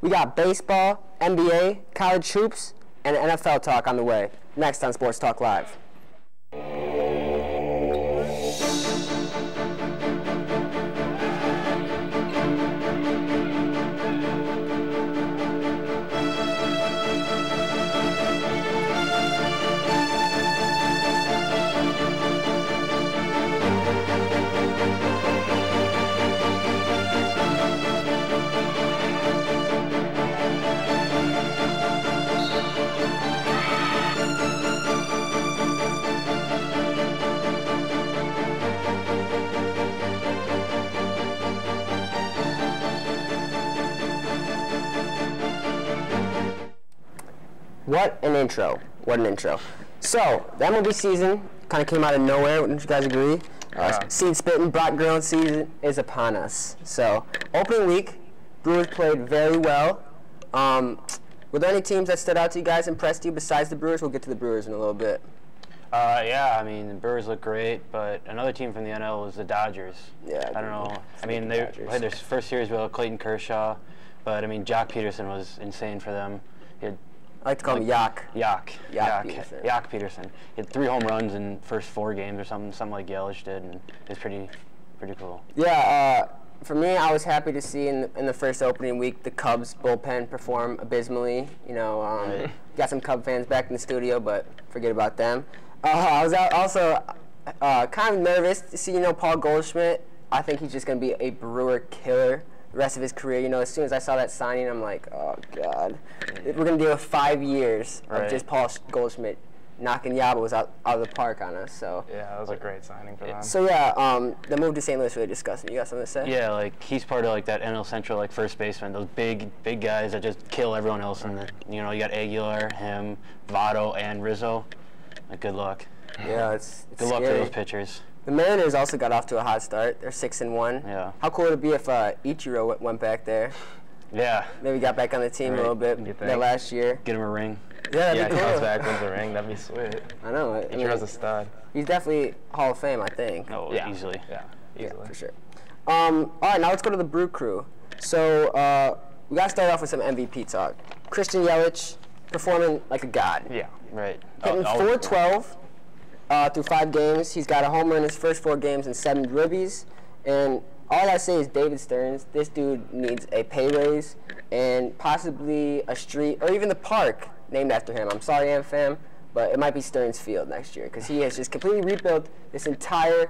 We got baseball, NBA, college hoops, and NFL talk on the way. Next on Sports Talk Live. What an intro. What an intro. So, the MLB season kind of came out of nowhere. Wouldn't you guys agree? Seed spitting, Brock grilling season is upon us. So, opening week, Brewers played very well. Were there any teams that stood out to you guys, impressed you besides the Brewers? We'll get to the Brewers in a little bit. Yeah, I mean, the Brewers look great, but another team from the NL was the Dodgers. Yeah. I don't know. I mean, they played their first series with Clayton Kershaw, but, I mean, Jock Peterson was insane for them. He had, I like to call him Yak. Yak Peterson. Yak Peterson. He had 3 home runs in the first 4 games or something like Yelich did, and it's pretty cool. Yeah, for me, I was happy to see in the first opening week the Cubs bullpen perform abysmally. You know, got some Cub fans back in the studio, but forget about them. I was also kind of nervous to see, Paul Goldschmidt. I think he's just going to be a Brewer killer the rest of his career. As soon as I saw that signing, I'm like, oh, God. We're going to deal with 5 years of just Paul Goldschmidt knocking Yabos out of the park on us. So yeah, that was a great signing for them. So, yeah, the move to St. Louis really disgusting. You got something to say? Yeah, he's part of, that NL Central, first baseman, those big guys that just kill everyone else. And, you got Aguilar, him, Votto, and Rizzo. Good luck. Yeah, it's good luck scary. to those pitchers. The Mariners also got off to a hot start. They're 6-1. Yeah. How cool would it be if Ichiro went back there? Yeah. Maybe got back on the team a little bit that last year. Get him a ring. Yeah, he cool. comes back, wins the ring. That'd be sweet. I know. Ichiro's a stud. He's definitely Hall of Fame, I think. Oh, yeah. Easily. Yeah, easily. Yeah, for sure. All right, now let's go to the Brew Crew. So we got to start off with some MVP talk. Christian Yelich performing like a god. Yeah, right. Hitting .412 through 5 games. He's got a homer in his first 4 games and 7 ribbies. And all I say is David Stearns, this dude needs a pay raise and possibly a street or even the park named after him. I'm sorry, AmFam, but it might be Stearns Field next year because he has just completely rebuilt this entire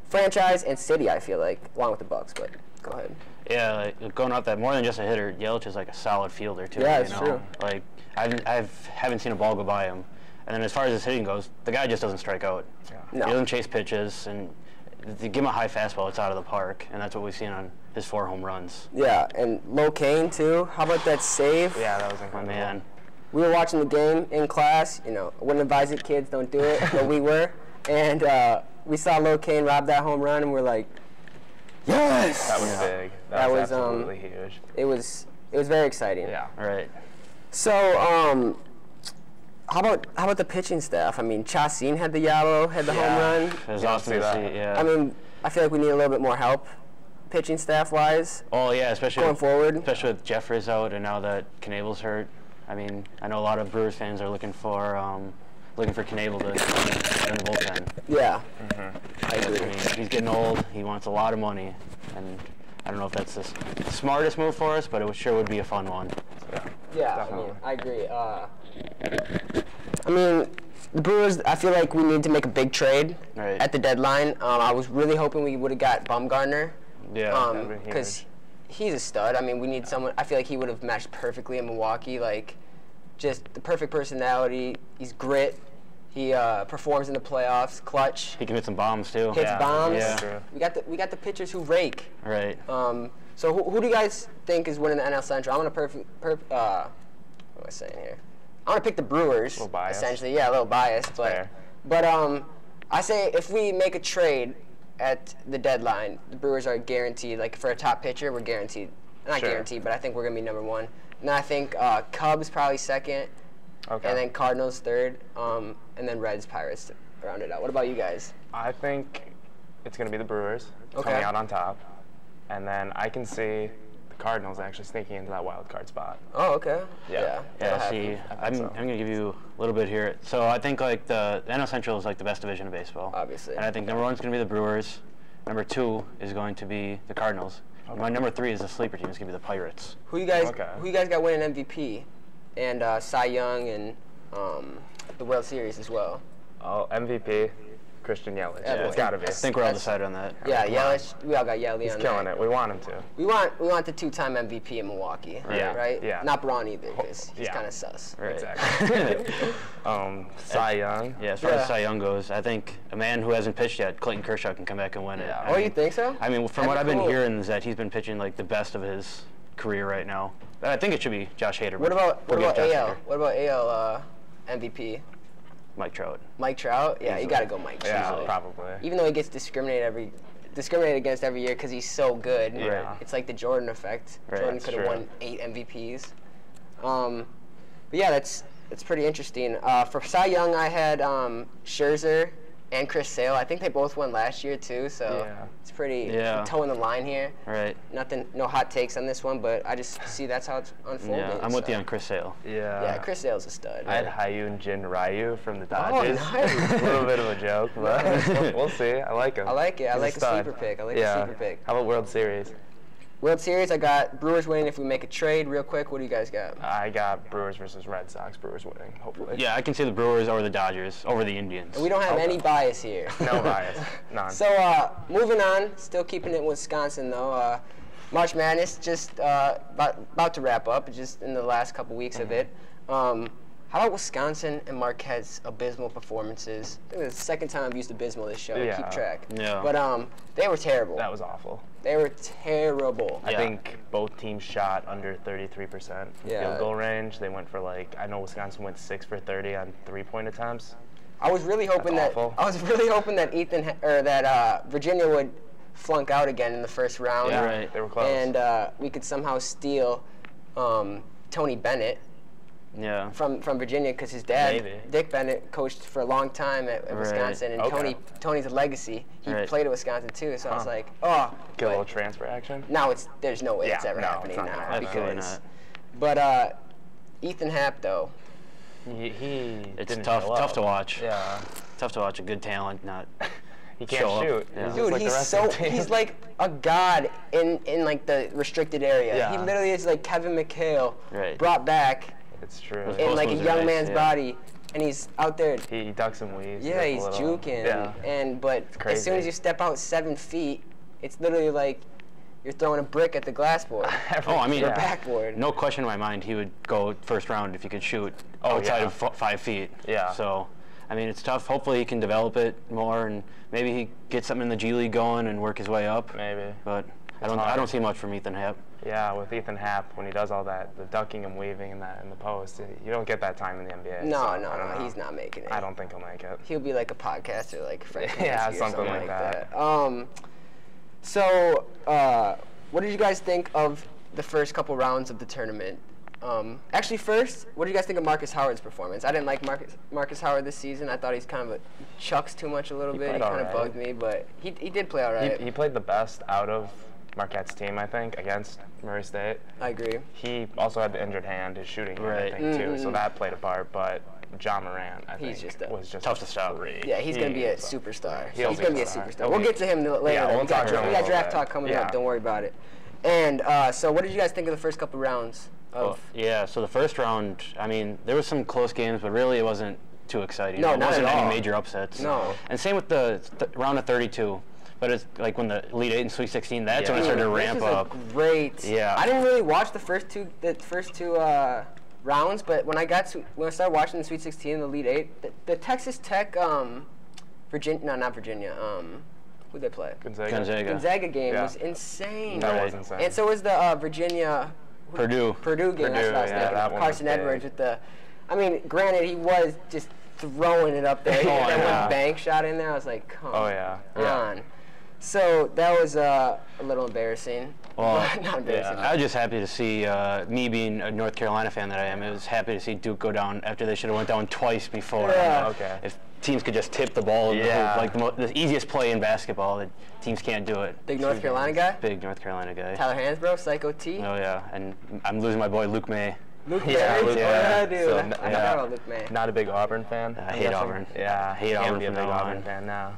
franchise and city, I feel like, along with the Bucks. But go ahead. Yeah, going off that, more than just a hitter, Yelich is a solid fielder, too. Yeah, it's true. I haven't seen a ball go by him. And then as far as his hitting goes, the guy just doesn't strike out. Yeah. No. He doesn't chase pitches, and if you give him a high fastball, it's out of the park, and that's what we've seen on his 4 home runs. Yeah, and Locaine, too. How about that save? Yeah, that was incredible. Oh, man. We were watching the game in class. I wouldn't advise it, kids, don't do it, but we were. And we saw Locaine rob that home run, and we're like, yes! That was big. That was absolutely huge. It was very exciting. Yeah. Right. So, how about the pitching staff? I mean, Chacin had the home run. It was awesome to see, yeah. I mean, I feel like we need a little bit more help, pitching staff-wise. Oh, yeah, especially going forward. Especially with Jeffress out and now that Knable's hurt. I mean, I know a lot of Brewers fans are looking for Knable to in the bullpen. Yeah. I agree. I mean, he's getting old. He wants a lot of money, and I don't know if that's the smartest move for us, but it sure would be a fun one. Yeah, I agree. I mean, the Brewers, I feel like we need to make a big trade at the deadline. I was really hoping we would have got Bumgarner. Yeah. Because he's a stud. I mean, we need someone. I feel like he would have matched perfectly in Milwaukee. Just the perfect personality. He's grit. He performs in the playoffs, clutch. He can hit some bombs too. Hits bombs. Yeah. We got the pitchers who rake. Right. So who do you guys think is winning the NL Central? I'm gonna what am I saying here? I'm gonna pick the Brewers. A little biased. Essentially, yeah, a little biased, but I say if we make a trade at the deadline, the Brewers are guaranteed. For a top pitcher, we're guaranteed. Not guaranteed, but I think we're gonna be number 1. And I think Cubs probably 2nd, and then Cardinals 3rd, and then Reds, Pirates to round it out. What about you guys? I think it's going to be the Brewers coming out on top. And then I can see the Cardinals actually sneaking into that wild card spot. Oh, okay. Yeah. See, I'm going to give you a little bit here. So I think like the NL Central is like the best division of baseball. Obviously. And I think number 1 is going to be the Brewers. Number 2 is going to be the Cardinals. Okay. My number 3 is the sleeper team. It's going to be the Pirates. Who you guys got winning MVP and Cy Young and the World Series as well? Oh, MVP. Christian Yelich. Yeah, it's got to be. I think we're all decided on that. Yeah, Yelich. We all got Yelich on that. He's killing it. We want him to. We want the 2-time MVP in Milwaukee. Yeah. Right? Yeah. Not Braun either, because he's kind of sus. Right. Exactly. Cy Young. Yeah, as far as Cy Young goes, I think a man who hasn't pitched yet, Clayton Kershaw, can come back and win it. Oh, you think so? I mean, from what I've been hearing is that he's been pitching like the best of his career right now. I think it should be Josh Hader. What about AL? What about AL MVP? Mike Trout. Mike Trout? Yeah, you got to go Mike Trout. Yeah, probably. Even though he gets discriminated against every year because he's so good. Yeah. It's like the Jordan effect. Right, Jordan could have won 8 MVPs. But yeah, that's pretty interesting. For Cy Young, I had Scherzer and Chris Sale. I think they both won last year too, so it's pretty toeing the line here. Right. No hot takes on this one, but I just see that's how it's unfolding. Yeah, I'm with you on Chris Sale. Yeah, Chris Sale's a stud. I had Hyun Jin Ryu from the Dodgers. Oh, nice. A little bit of a joke, but we'll see. I like him. I like it. I like a sleeper pick. How about World Series? World Series, I got Brewers winning if we make a trade. Real quick, what do you guys got? I got Brewers versus Red Sox. Brewers winning, hopefully. Yeah, I can see the Brewers over the Dodgers, over the Indians. We don't have any bias here. No bias. None. So, moving on, still keeping it in Wisconsin, though. March Madness just about to wrap up, just in the last couple weeks of it. How about Wisconsin and Marquette's abysmal performances? I think it's the second time I've used abysmal this show. Yeah. Keep track. Yeah. But they were terrible. That was awful. They were terrible. I think both teams shot under 33% field goal range. They went for I know Wisconsin went 6 for 30 on 3-point attempts. I was really hoping that Virginia would flunk out again in the first round. Yeah, right. They were close. And we could somehow steal Tony Bennett. Yeah. From Virginia, because his dad, Dick Bennett, coached for a long time at Wisconsin, and Tony's a legacy. He played at Wisconsin too, so I was like, get a little transfer action. Now there's no way it's ever happening now. Absolutely not. But Ethan Happ though, it's tough to watch. Yeah. Tough to watch a good talent not. He can't shoot. Yeah. Dude, he's like a god in like the restricted area. Yeah. He literally is like Kevin McHale brought back. It's true. In like a young man's body, and he's out there. He ducks and weaves. Yeah, he's juking. But as soon as you step out 7 feet, it's literally like you're throwing a brick at the glass board. Or backboard. No question in my mind, he would go first round if he could shoot outside of 5 feet. Yeah. So, I mean, it's tough. Hopefully, he can develop it more, and maybe he gets something in the G League going and work his way up. Maybe. But I don't see much from Ethan Happ. Yeah, with Ethan Happ, when he does all that, the ducking and weaving in the post, you don't get that time in the NBA. No, he's not making it. I don't think he'll make it. He'll be like a podcaster, like Fred Kaminsky something like that. So, what did you guys think of the first couple rounds of the tournament? Actually, first, what do you guys think of Marcus Howard's performance? I didn't like Marcus Howard this season. I thought he's kind of chucks too much a little bit. He kind of bugged me, but he did play all right. He played the best out of Marquette's team, I think, against Murray State. I agree. He also had the injured hand, his shooting hand, I think, too, so that played a part. But John Morant, I think, was just tough to stop. Yeah, he's going to be a superstar. He's going to be a superstar. We'll get to him later. Yeah, we got draft talk coming up. Don't worry about it. And so what did you guys think of the first couple rounds? So the first round, I mean, there was some close games, but really it wasn't too exciting. No, it not wasn't at all. any major upsets. No. And same with the round of 32. But it's like when the Elite 8 and Sweet 16, that's when it started to ramp up. Great. Yeah. I didn't really watch the first two rounds, but when I started watching the Sweet 16 and the Elite 8, the Texas Tech, not Virginia. Who'd they play? Gonzaga game was insane. That was insane. And so was the Virginia. Purdue game. That's what I was thinking. Carson Edwards with the. I mean, granted, he was just throwing it up there. That one bank shot in there. I was like, come on. So that was a little embarrassing. Well, not embarrassing. I was just happy to see, me being a North Carolina fan that I am, I was happy to see Duke go down after they should have went down twice before. Yeah. Okay. If teams could just tip the ball, like the easiest play in basketball, the teams can't do it. Big North Carolina guy? Big North Carolina guy. Tyler Hansbrough, Psycho T. Oh yeah, and I'm losing my boy Luke May. Luke Yeah, May? Luke Yeah, May. dude. So, I forgot about Luke May. Not a big Auburn fan. I hate Auburn. Yeah, I hate can't Auburn be a from big now Auburn on. fan now.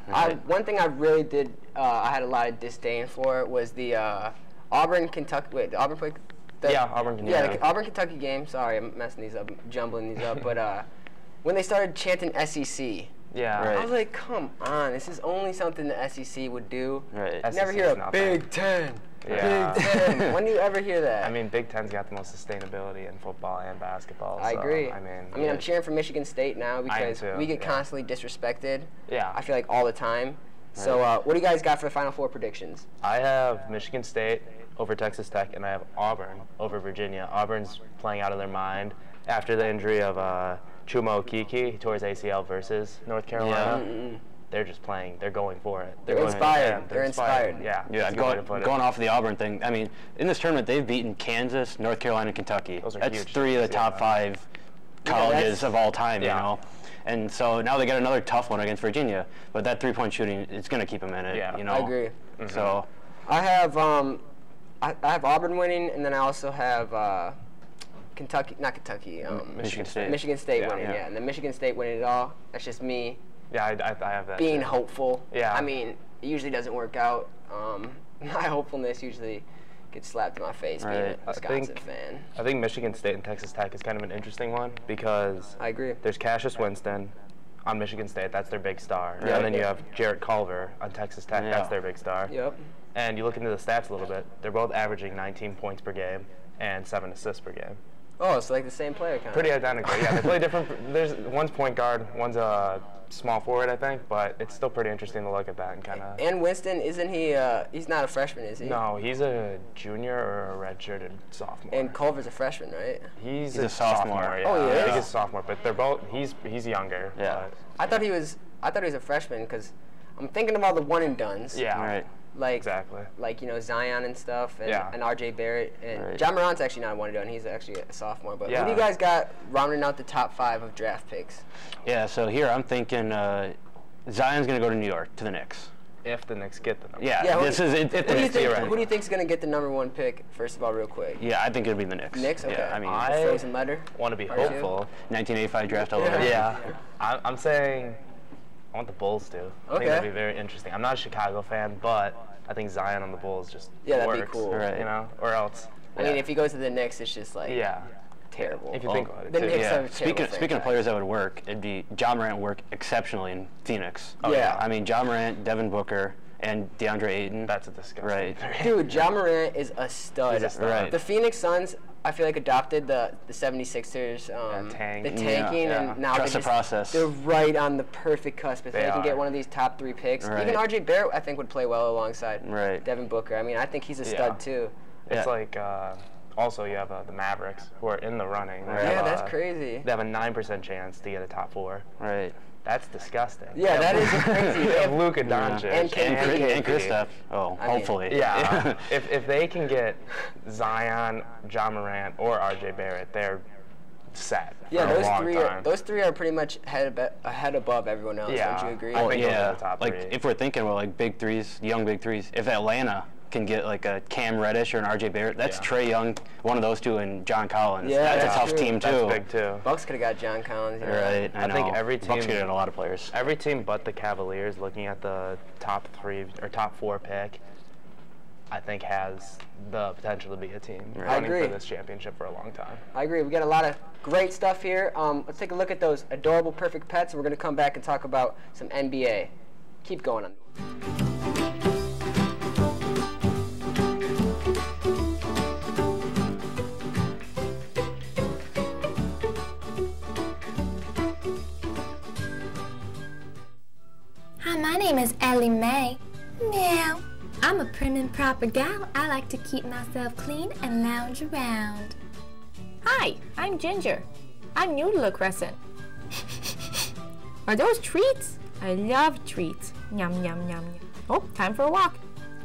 One thing I really did, I had a lot of disdain for was the Auburn Kentucky. Wait, the Auburn played. Yeah, Auburn Kentucky. Yeah, the Auburn Kentucky game. Sorry, I'm messing these up, jumbling these up. But when they started chanting SEC, Yeah. Right. I was like, come on, this is only something the SEC would do. Right. You never hear SEC is a nothing. Big Ten. Yeah. Big Ten. When do you ever hear that? I mean, Big Ten's got the most sustainability in football and basketball. I so, agree. I mean, I'm cheering for Michigan State now because too, we get yeah. constantly disrespected. Yeah. I feel like all the time. So what do you guys got for the Final Four predictions? I have Michigan State over Texas Tech, and I have Auburn over Virginia. Auburn's playing out of their mind after the injury of Chuma Okeke. He tore his ACL versus North Carolina. They're just playing. They're going for it. They're going inspired. Yeah, They're inspired. Yeah. Yeah, that's a good way to put it. going off the Auburn thing, I mean, in this tournament, they've beaten Kansas, North Carolina, and Kentucky. Those are That's huge three of the teams, top yeah. 5 colleges of all time, Yeah. you know. And so now they got another tough one against Virginia, but that 3-point shooting, it's going to keep them in it, Yeah. you know. I agree. So, I have I have Auburn winning, and then I also have Michigan State. Michigan State Yeah. winning, Yeah. and then Michigan State winning it all. That's just me Yeah, I have that. being too. hopeful. Yeah. I mean, it usually doesn't work out. My hopefulness usually gets slapped in my face being Right. a Wisconsin fan. I think Michigan State and Texas Tech is kind of an interesting one because I agree. there's Cassius Winston on Michigan State. That's their big star. Yeah. And then you have Jarrett Culver on Texas Tech. Yeah. That's their big star. Yep. And you look into the stats a little bit. They're both averaging 19 points per game and 7 assists per game. Oh, it's like the same player kind Pretty of. identical. Yeah, they play different. One's point guard, one's a small forward, I think. But it's still pretty interesting to look at that and kind of. And Winston, isn't he? He's not a freshman, is he? No, he's a junior or a redshirted sophomore. And Culver's a freshman, right? he's a sophomore. Yeah. Oh, he I think is? he's a sophomore, but they're both. He's younger. Yeah. I thought he was a freshman because I'm thinking of all the one and dones. But, yeah. right. Like Exactly. like Zion and stuff, and, Yeah. and R.J. Barrett, and Right. John Morant's actually not a one and done. He's actually a sophomore. But who Yeah. do you guys got rounding out the top 5 of draft picks? Yeah, so here I'm thinking Zion's going to go to New York, to the Knicks. If the Knicks get them. Yeah, Yeah, this is it. Who do you think? theoretical. Who do you think's gonna get the #1 pick? First of all, real quick. Yeah, I think it'll be the Knicks. Knicks. Okay. Yeah, I mean, I- The frozen letter. Want to be Are you? hopeful. 1985 draft all over. Yeah. I'm saying I want the Bulls to. I Okay. think that'd be very interesting. I'm not a Chicago fan, but I think Zion on the Bulls just Yeah, that'd be works, cool. Right. You know, or else. I mean, if he goes to the Knicks, it's just like Yeah. terrible. If you think about it. The too. Knicks Yeah. are a Speaking terrible of franchise. players that would work, it'd be John Morant would work exceptionally in Phoenix. Oh, yeah. I mean, John Morant, Devin Booker, and DeAndre Ayton. That's a disgusting. Right. Dude, John Morant is a stud. He's a stud. Right. The Phoenix Suns, I feel like, adopted the 76ers, tank. the tanking, Yeah. and now Trust the process. they're right on the perfect cusp. If they can are. get one of these top 3 picks, Right. even R.J. Barrett, I think, would play well alongside Right. Devin Booker. I mean, I think he's a stud, too. It's Yeah. like also you have the Mavericks who are in the running. They Right. Yeah, have, that's crazy. They have a 9% chance to get a top 4. Right. That's disgusting. Yeah, that is crazy. They have Luka Doncic And KD. And Kristaps. Oh, I mean, hopefully. Yeah. if they can get Zion, John Morant, or R.J. Barrett, they're set Yeah, for a those long three time. are pretty much ahead above everyone else. Yeah. Don't you agree? I Oh, think those are yeah. the top Like, 3. if we're thinking about like big threes, young big threes, if Atlanta can get like a Cam Reddish or an RJ Barrett, that's Yeah. Trae Young, one of those two, and John Collins. Yeah, that's that's a tough true. team too. That's big too. Bucks could have got John Collins. You know? Right. I I think know. every Bucks team- could get a lot of players. Every team but the Cavaliers, looking at the top 3 or top 4 pick, I think has the potential to be a team Right. running I agree. for this championship for a long time. I agree. We got a lot of great stuff here. Let's take a look at those adorable perfect pets, and we're going to come back and talk about some NBA. Keep going on. Hi, my name is Ellie Mae. Meow. I'm a prim and proper gal. I like to keep myself clean and lounge around. Hi, I'm Ginger. I'm new to La Crescent. Are those treats? I love treats. Yum, yum, yum, yum. Oh, time for a walk.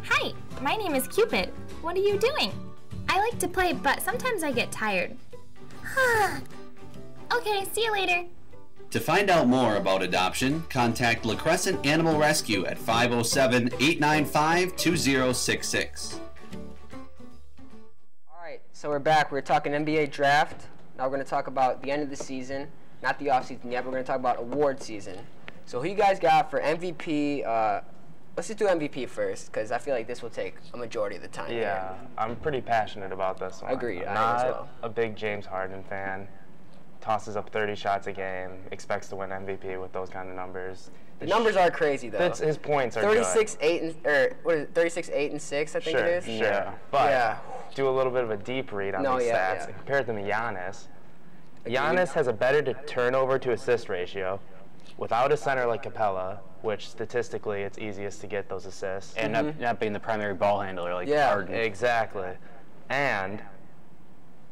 Hi, my name is Cupid. What are you doing? I like to play, but sometimes I get tired. Okay, see you later. To find out more about adoption, contact La Crescent Animal Rescue at 507-895-2066. All right, so we're back. We're talking NBA draft. Now we're going to talk about the end of the season, not the offseason yet. We're going to talk about award season. So who you guys got for MVP? Let's just do MVP first, because I feel like this will take a majority of the time. Yeah, I'm pretty passionate about this one. Agreed. I'm I am as not well. a big James Harden fan. Tosses up 30 shots a game, expects to win MVP with those kind of numbers. The numbers are crazy, though. His points are 36, 8, and, or what is it, 36, 8, and 6, I think sure, it is? Sure, But yeah. do a little bit of a deep read on these stats and compare them to Giannis. Giannis has a better turnover to assist ratio without a center like Capella, which statistically it's easiest to get those assists. And not being the primary ball handler like Yeah. Harden. Exactly. And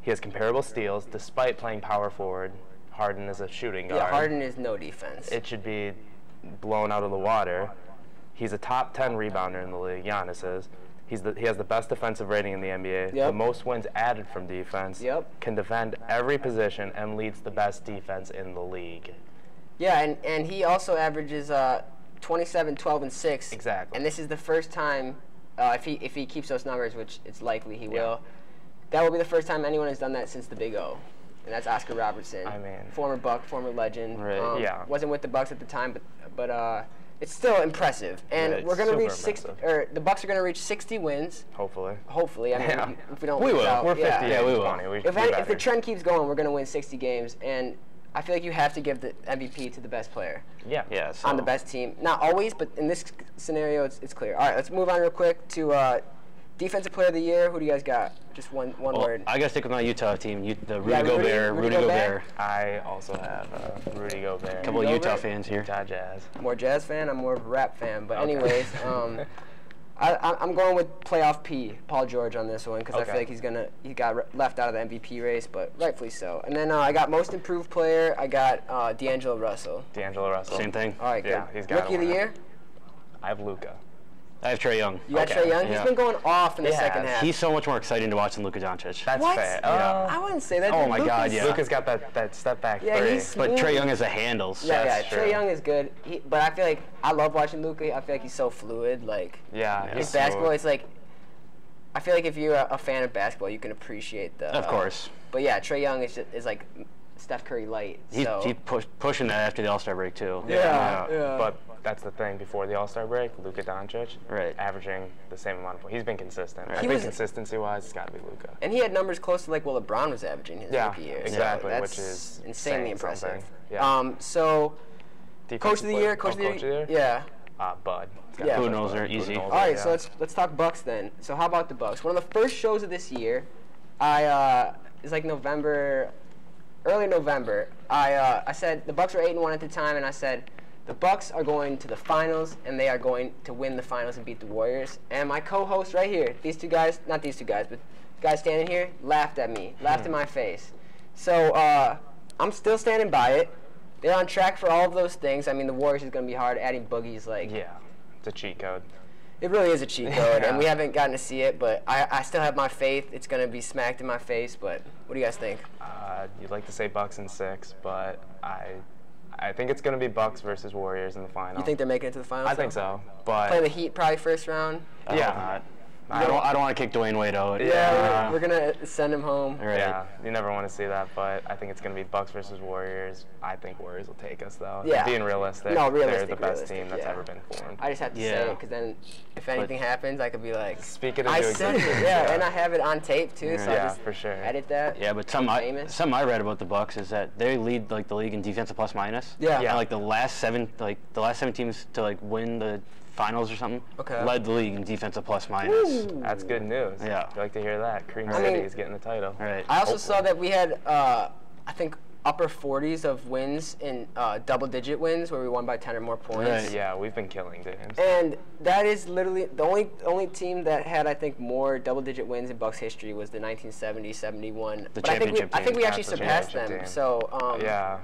he has comparable steals despite playing power forward. Harden is a shooting guard. Yeah, Harden is no defense. It should be blown out of the water. He's a top 10 rebounder in the league, Giannis is. He has the best defensive rating in the NBA, Yep. the most wins added from defense, Yep. can defend every position, and leads the best defense in the league. Yeah, and he also averages 27, 12, and 6. Exactly. And this is the first time, if he keeps those numbers, which it's likely he will, that will be the first time anyone has done that since the Big O. And that's Oscar Robertson. I mean, former Buck, former legend. Right, yeah. Wasn't with the Bucks at the time, but it's still impressive. And Yeah, we're going to super reach 60, impressive. or the Bucks are going to reach 60 wins. Hopefully. Hopefully. I mean, Yeah. if we don't We lose will. out, We're 50 yeah. we will. 20. We If should be the better. trend keeps going, we're going to win 60 games. And I feel like you have to give the MVP to the best player Yeah. Yeah, so on the best team. Not always, but in this scenario, it's clear. All right, let's move on real quick to Defensive Player of the Year. Who do you guys got? Just one Well, word. I gotta stick with my Utah team. The Rudy Yeah, Gobert. Rudy Rudy Gobert. I also have Rudy Gobert. Couple of Rudy Utah Gobert? fans here. Utah Jazz. More Jazz fan. I'm more of a rap fan. But Okay. anyways, I'm going with playoff P, Paul George, on this one because I Okay. feel like he got left out of the MVP race, but rightfully so. And then I got Most Improved Player. I got D'Angelo Russell. D'Angelo Russell. Same thing. All right, good. Yeah, he's got Rookie of the Year. I have Luka. I have Trae Young. You got Okay. Trae Young. He's Yeah. been going off in the He second has. half. He's so much more exciting to watch than Luka Doncic. That's What? fair. I wouldn't say that. Oh dude. my God, Luka's- yeah. Luka's got that step back Yeah, three. he's But smooth. Trae Young has the handles. Yeah, That's Trae true. Young is good. But I feel like I love watching Luka. I feel like he's so fluid. Like Yeah, his he's basketball, smooth. it's like I feel like if you're a fan of basketball, you can appreciate the. Of course. But yeah, Trae Young is like Steph Curry light. He's So pushing that after the All-Star break, too. Yeah. But that's the thing. Before the All-Star break, Luka Doncic, Right. averaging the same amount of points. He's been consistent. I He think was- consistency-wise, it's got to be Luka. and he had numbers close to like what LeBron was averaging his Yeah, rookie year. exactly, So which that's is insanely saying impressive. something. Yeah. So Defensive Coach of the player- Year, Coach of the Year. Yeah. Bud. It's Yeah. gotta be Budenholzer, Bud. easy. Budenholzer, All right, yeah. so let's talk Bucks then. So how about the Bucks? One of the first shows of this year, it's like early November. I said the Bucks were 8-1 at the time, and I said the Bucks are going to the finals, and they are going to win the finals and beat the Warriors. And my co-host right here, not these two guys, but guys standing here, laughed at me, laughed in my face. So I'm still standing by it. They're on track for all of those things. I mean, the Warriors is going to be hard. Adding Boogie's like. Yeah, it's a cheat code. It really is a cheat code, Yeah. and we haven't gotten to see it, but I still have my faith. It's going to be smacked in my face, but what do you guys think? You'd like to say Bucks in 6, but I think it's going to be Bucks versus Warriors in the final. You think they're making it to the finals? I think so, but Playing the Heat probably first round? yeah. I don't want to kick Dwayne Wade out. Yeah, we're going to send him home. Right. Yeah, you never want to see that, but I think it's going to be Bucks versus Warriors. I think Warriors will take us, though. Yeah. Being realistic, No, they're realistic, the best realistic, team that's yeah. ever been formed. I just have to say Yeah. it, because then if anything happens, I could be like, Speak it I into said it, existence. yeah, and I have it on tape, too, so I Yeah, just for sure. edit that. Yeah, but famous. something I read about the Bucks is that they lead like the league in defensive plus minus. Yeah. And like the last seven teams to like win the finals or something Okay. led the league in defensive plus minus. That's good news. Yeah. You like to hear that. Cream I City mean- is getting the title. All right. I also saw that we had, I think, upper 40s of wins in double-digit wins where we won by 10 or more points. Right. Yeah, we've been killing teams. And that is literally the only team that had, I think, more double-digit wins in Bucks history was the 1970-71. The But I think we championship actually That's the surpassed championship them. team. So Yeah.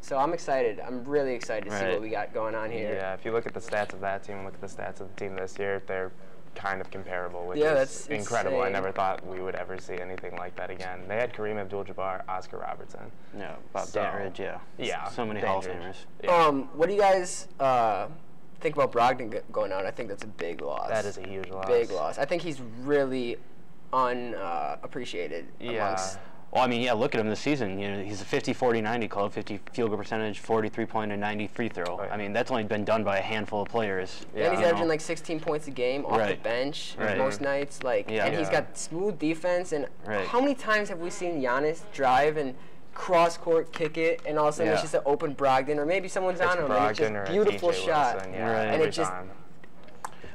So I'm excited. I'm really excited to see Right. what we got going on here. Yeah, if you look at the stats of that team and look at the stats of the team this year, they're kind of comparable, which Yeah, is that's incredible. I insane. never thought we would ever see anything like that again. They had Kareem Abdul-Jabbar, Oscar Robertson. Yeah, Bob So, Dandridge, yeah. Yeah, So many Hall of dangerous. Famers. Yeah. What do you guys think about Brogdon going out? I think that's a big loss. That is a huge loss. big loss. I think he's really unappreciated Yeah. amongst. Well, I mean, yeah, look at him this season. You know, he's a 50-40-90 club, 50 field goal percentage, 43-point and 90 free throw. Right. I mean, that's only been done by a handful of players. And he's you averaging know. like 16 points a game off the Right. bench Right. most nights. Like, Yeah. and he's Yeah. got smooth defense. And Right. how many times have we seen Giannis drive and cross court kick it, and all of a sudden it's Yeah. just an open Brogdon, or maybe someone's It's on him, and it's Brogdon or just a beautiful TJ shot, Wilson, yeah, Right. and every it just time.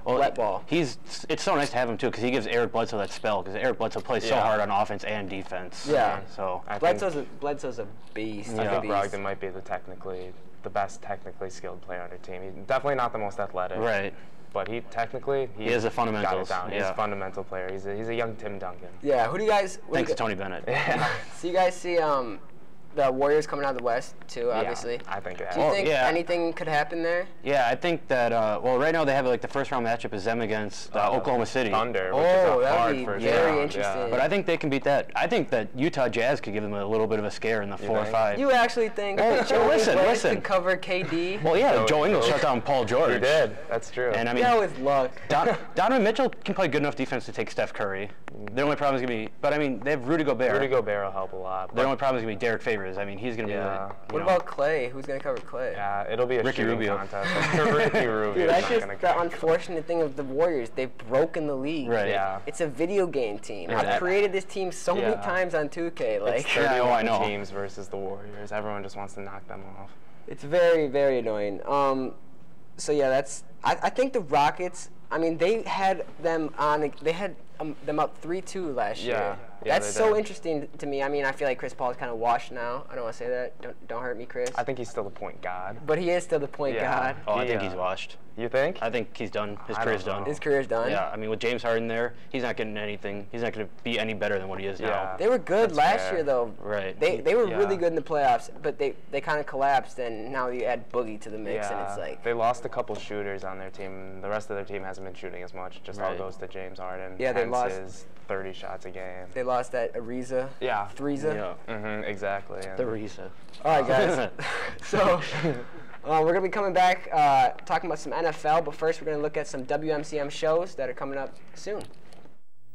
Well, wet ball. It's so nice to have him too, because he gives Eric Bledsoe that spell. Because Eric Bledsoe plays so Yeah. hard on offense and defense. Yeah. So I think, Bledsoe's a beast. I He's a think beast. Brogdon might be the best technically skilled player on their team. He's definitely not the most athletic. right. But he technically He has the got it fundamentals, down. He's yeah. a fundamental player. He's a young Tim Duncan. Yeah. Who do you guys? what do Thanks you to Tony Bennett. So you guys see the Warriors coming out of the West too, obviously. Yeah, I think that. Do you Oh, think yeah. anything could happen there? Yeah, I think that. Well, right now they have like the first round matchup is them against Oklahoma City. Thunder, which is Oh, a that'd hard be first very round, interesting. Yeah. But I think they can beat that. I think that Utah Jazz could give them a little bit of a scare in the 4 or think? 5. You actually think Well, that Joe listen, Ingles listen. could cover KD? Well, yeah, Joe Joe Ingles Ingles. shut down Paul George. He did. That's true. And I mean, Yeah, with luck. Donovan Mitchell can play good enough defense to take Steph Curry. Their only problem is going to be, but I mean, they have Rudy Gobert. Rudy Gobert will help a lot. Their but- only problem is going to be Derek Favors. I mean, he's going to Yeah. be the, What you know, about Clay? Who's gonna cover Clay? Yeah, it'll be a Ricky shooting Rubio. contest. Ricky Rubio Dude, is that's not just gonna the cover. unfortunate thing of the Warriors. They've broken the league. Right. Yeah. It's a video game team. Yeah. I've created this team so many Yeah. times on 2K. Like, It's Yeah, 31 I know. teams versus the Warriors. Everyone just wants to knock them off. it's very, very annoying. So yeah, I think the Rockets. I mean, they had them on. They had them up 3-2 last year. Yeah, That's they so did. interesting to me. I mean, I feel like Chris Paul's kind of washed now. I don't want to say that. Don't hurt me, Chris. I think he's still the point guard. But he is still the point Yeah. guard. oh, I think Yeah. he's washed. You think? I think he's done. His I career's don't done. know. His career's done. Yeah, I mean, with James Harden there, he's not getting anything. He's not going to be any better than what he is Yeah. now. They were good That's last fair. year, though. Right. They were Yeah. really good in the playoffs, but they kind of collapsed, and now you add Boogie to the mix, and it's like, they lost a couple shooters on their team. The rest of their team hasn't been shooting as much. It just all Right. goes to James Harden. Yeah, they hence lost- his 30 shots a game. they lost that Ariza. Yeah. Threeza. Yeah. Exactly. And The Risa. All right, guys. So we're going to be coming back talking about some NFL, but first we're going to look at some WMCM shows that are coming up soon.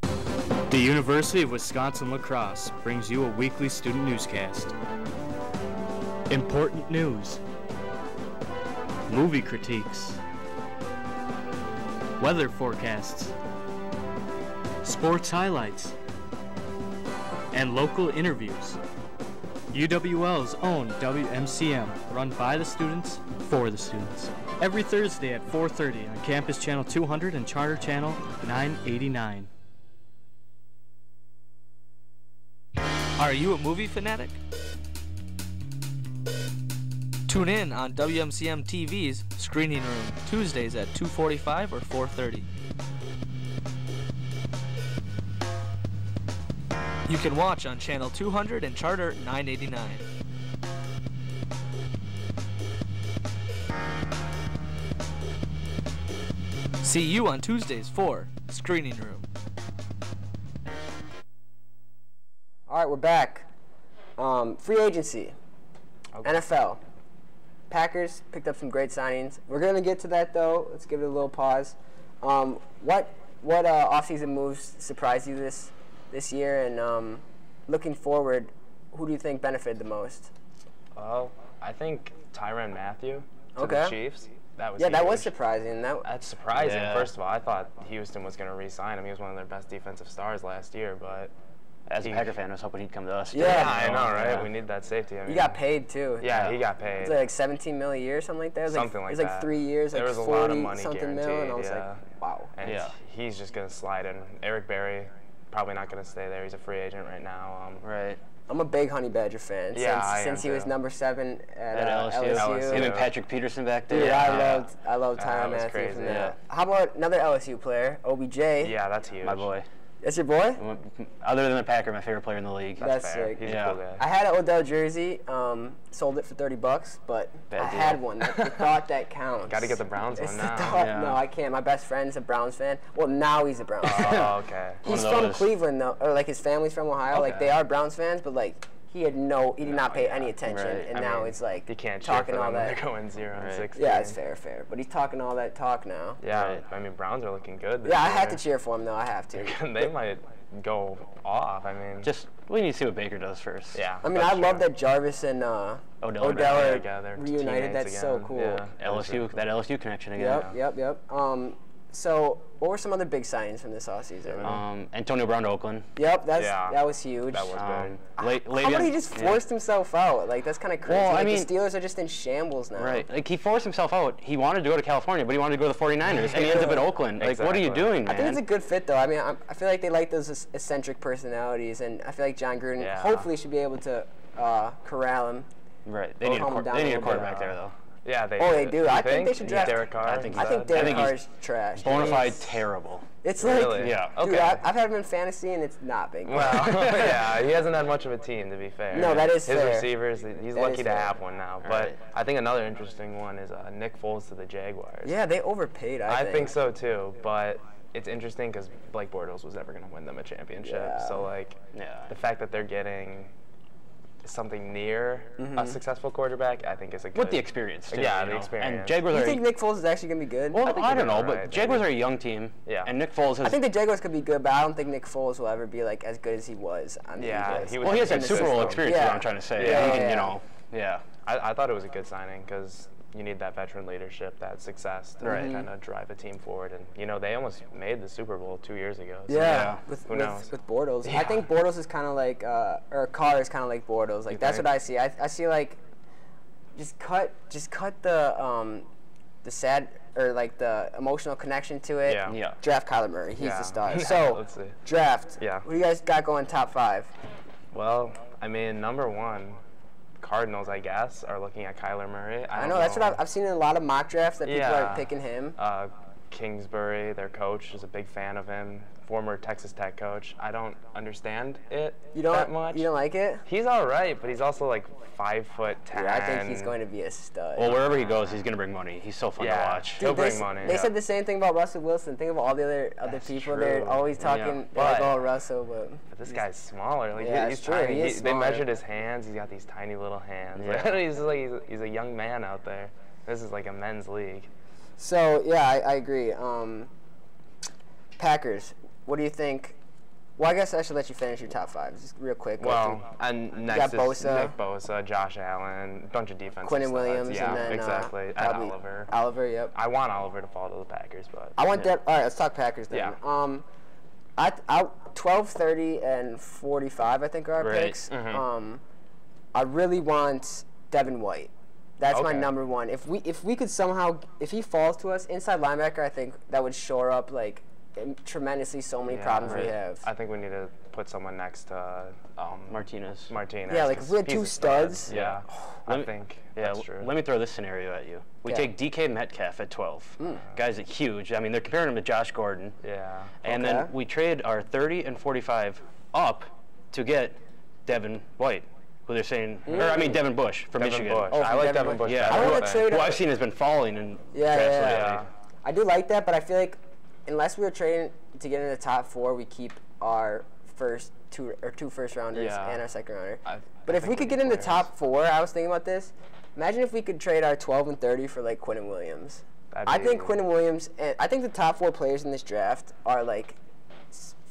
The University of Wisconsin-La Crosse brings you a weekly student newscast. Important news. Movie critiques. Weather forecasts. Sports highlights. And local interviews. UWL's own WMCM, run by the students, for the students. Every Thursday at 4:30 on Campus Channel 200 and Charter Channel 989. Are you a movie fanatic? Tune in on WMCM TV's Screening Room, Tuesdays at 2:45 or 4:30. You can watch on Channel 200 and Charter 989. See you on Tuesdays for Screening Room. All right, we're back. Free agency. NFL. Packers picked up some great signings. We're going to get to that, though. Let's give it a little pause. What offseason moves surprised you this year? And looking forward, who do you think benefited the most? Well, I think Tyrann Mathieu to Okay. the Chiefs. That was Yeah, that was huge. surprising. That's surprising. Yeah. First of all, I thought Houston was going to re-sign him. He was one of their best defensive stars last year, but As a Packer fan, I was hoping he'd come to us. too. Yeah. I know, right? Yeah. We need that safety. I mean, He got paid, too. Yeah, he got paid. It's like 17 mil a year, something like that. It was Something like, like it was like that. 3 years, like There was a 40 lot of money something mil, and I was guaranteed, like, wow. And Yeah. he's just going to slide in. Eric Berry, probably not going to stay there. He's a free agent right now. Right. I'm a big Honey Badger fan. Yeah, I since am he was too. number 7 at At LSU. LSU. Him and Patrick Peterson back there. Dude, Yeah. I love That Tyrann was Mathieu crazy, from yeah. that. How about another LSU player, OBJ? Yeah, that's huge. My boy. That's your boy? Other than the Packer, my favorite player in the league. That's fair. sick. He's Yeah. a cool guy. I had an Odell jersey, sold it for $30, but Bad I deal. had one. The thought that counts. Got to get the Browns It's one the now. thought. Yeah. No, I can't. My best friend's a Browns fan. Well, now he's a Browns fan. Oh, okay. He's One of from those. Cleveland, though, or like his family's from Ohio. Like Okay. they are Browns fans, but like he did not pay any attention, Right. and I now mean, it's like You can't cheer for talking all them when that. they're going 0-16. Yeah, it's fair. But he's talking all that talk now. Yeah, Right. I mean, Browns are looking good this Yeah, I have to year. cheer for him though. I have to. They might go off. I mean, We need to see what Baker does first. yeah. I mean, that's I love true. that Jarvis and Odell are together, reunited. teammates That's so again. cool. Yeah. LSU, that LSU connection again. Yep. So, what were some other big signings from this offseason? Antonio Brown to Oakland. Yep, Yeah. that was huge. That was big. How about he just forced himself out? Like, that's kind of crazy. Well, I like, mean- the Steelers are just in shambles now. Right. Like, he forced himself out. He wanted to go to California, but he wanted to go to the 49ers, and he ends up at Oakland. Like, what are you Exactly. doing, man? I think it's a good fit, though. I mean, I feel like they like those eccentric personalities, and I feel like John Gruden Yeah. hopefully should be able to corral him. Right. Or They need calm a, down they a need a little bit. quarterback there, though. Yeah, they. Oh, they do. You I think they should draft Derek Carr. I think I think I Derek think Carr he's is trash. Bona fide He's- terrible. It's like, Really? Yeah. dude, Okay. I've had him in fantasy, and it's not big. Well, yeah, he hasn't had much of a team, to be fair. No, that is His fair. receivers, he's That lucky is to fair. have one now. But Right. I think another interesting one is Nick Foles to the Jaguars. Yeah, they overpaid, I think. I think so too, but it's interesting because Blake Bortles was never going to win them a championship. Yeah. So, like, Yeah. the fact that they're getting something near a successful quarterback, I think is a good. With the experience, too. Yeah, you the know? experience. And Jaguars You are. think Nick Foles is actually going to be good? Well, think I he'll don't be know, alright, but Jaguars are a young team. Yeah. And Nick Foles has. I think the Jaguars could be good, but I don't think Nick Foles will ever be like as good as he was on the Yeah, Eagles. he was well, he has in that the Super Bowl system. experience, is Yeah. what I'm trying to say. Yeah. He can, Yeah. you know, yeah. I thought it was a good signing because you need that veteran leadership, that success to Right. kind of drive a team forward. And, you know, they almost made the Super Bowl 2 years ago. So Yeah, Who knows? with Bortles. I Yeah. think Bortles is kind of like, or Carr is kind of like Bortles. Like You that's think? what I see. I see like, just cut the sad or like the emotional connection to it. Yeah. Yeah. Draft Kyler Murray. He's Yeah. the star. Yeah, So let's see. draft. Yeah. What do you guys got going top 5? Well, I mean, number one, Cardinals, I guess, are looking at Kyler Murray. I know that's what I've seen in a lot of mock drafts that people Yeah. are picking him. Kingsbury, their coach, is a big fan of him. Former Texas Tech coach. I don't understand it You don't that much. You don't like it? He's all right, but he's also like 5'10". Dude, I think he's going to be a stud. Well, wherever he goes, he's going to bring money. He's so fun to Yeah. watch. He'll Dude, bring they, money. They yeah. said the same thing about Russell Wilson. Think of all the other That's people. They're true. always talking. Yeah. They're like, But- oh, Russell, but But this guy's smaller. Like Yeah, he's it's true. tiny. He is They smaller. measured his hands. He's got these tiny little hands. Yeah. Like, he's a young man out there. This is like a men's league. So yeah, I agree. Packers. What do you think? Well, I guess I should let you finish your top 5, just real quick. Go Well, through. and got next is Bosa. Nick Bosa, Josh Allen, a bunch of defensive Quentin studs. Williams, Yeah, and then exactly. And probably Oliver. Oliver, yep. I want Oliver to fall to the Packers, but I want that. All right, let's talk Packers then. Yeah. I 12, 30, and 45. I think are our Right. picks. Mhm. I really want Devin White. That's my Okay. number one. If we could somehow, if he falls to us, inside linebacker, I think that would shore up like tremendously so many problems we right. have. I think we need to put someone next to Martinez. Martinez. Yeah, like if 'cause we had he's two a stud. studs. Yeah, Let I me- think Yeah, that's true. let me throw this scenario at you. We Yeah. take DK Metcalf at 12. Guy's huge. I mean, they're comparing him to Josh Gordon. Yeah. And Okay. then we trade our 30 and 45 up to get Devin White, who they're saying, or I mean Devin Bush from Devin Michigan. Bush. Oh, I from like Devin Devin Bush. Bush. Yeah, better, I wanna but- trade Who I've seen has been falling in Yeah, drafts yeah, lately. Yeah. I do like that, but I feel like unless we were trading to get in the top 4, we keep our two first rounders Yeah. and our second rounder. I But if think we could need get in the players. top 4, I was thinking about this. Imagine if we could trade our 12 and 30 for like Quentin Williams. That'd I be- think Quentin Williams, and I think the top 4 players in this draft are like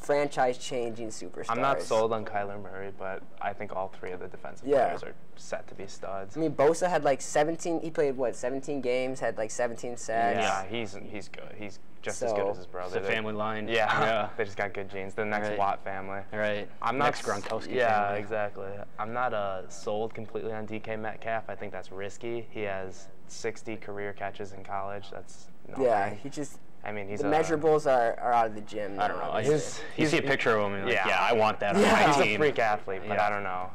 franchise-changing superstars. I'm not sold on Kyler Murray, but I think all 3 of the defensive Yeah. players are set to be studs. I mean, Bosa had like 17. He played what 17 games, had like 17 sacks. Yeah, he's good. He's just as good So- as his brother. It's a They're- family line. Yeah, Yeah. they just got good genes. The next Right. Watt family. Right. I'm not Next Gronkowski Yeah, family. exactly. I'm not sold completely on DK Metcalf. I think that's risky. He has 60 career catches in college. That's nothing. Yeah, he just I mean, he's the measurables are out of the gym. I don't now, know. obviously. You see a picture of him, and you're like, Yeah. yeah, I want that on Yeah. my He's team. a freak athlete, but Yeah. I don't know.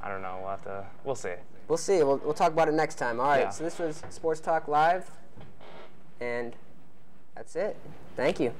We'll see. We'll see. We'll talk about it next time. All right. Yeah. So this was Sports Talk Live, and that's it. Thank you.